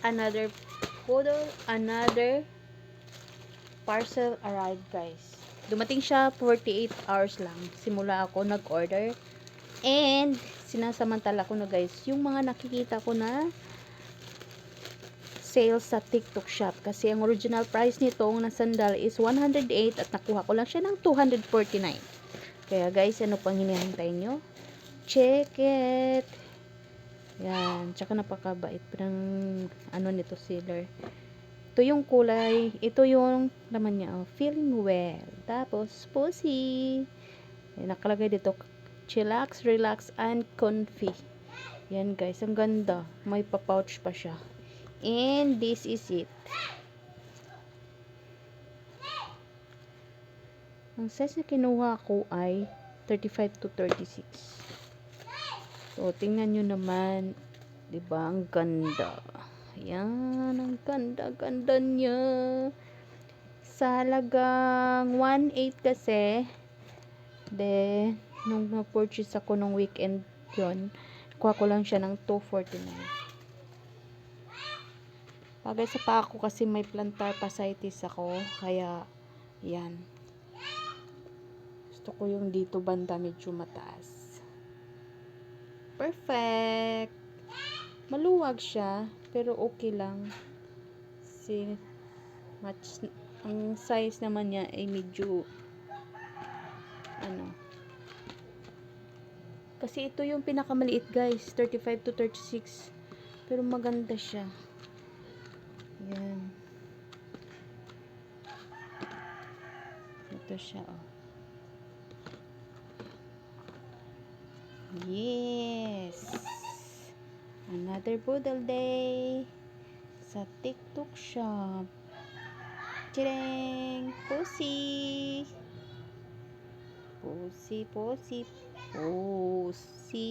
another poodle, another parcel arrived, guys. Dumating siya 48 hours lang. Simula ako nag-order. And, sinasamantala ko na, guys, yung mga nakikita ko na sales sa TikTok shop. Kasi ang original price nitong na sandal is 108 at nakuha ko lang siya ng 249. Kaya, guys, ano pang hinihintay nyo? Check it! Yan. Tsaka napakabait pa ng ano nito seller. Ito yung kulay. Ito yung laman niya. Oh, feeling well. Tapos, pussy. Yan, nakalagay dito. Chillax, relax, and comfy. Yan guys. Ang ganda. May pa-pouch pa siya. And this is it. Ang size na kinuha ko ay 35 to 36. So, tingnan nyo naman. Diba? Ang ganda. Ayan. Ang ganda-ganda niya. Sa halagang 1.8 kasi. Then, nung na-purchase ako nung weekend yun, kuha ko lang siya ng 249. Bagay sa paa ko kasi may plantar fasciitis ako. Kaya, yan. Gusto ko yung dito banda medyo mataas. Perfect! Maluwag siya, pero okay lang. Kasi, ang size naman niya ay medyo ano. Kasi ito yung pinakamaliit guys, 35 to 36. Pero maganda siya. Yan. Ito siya oh. Yes. Another Boodle Day sa TikTok shop. Chireng! Pussy! Pussy, pussy, pussy.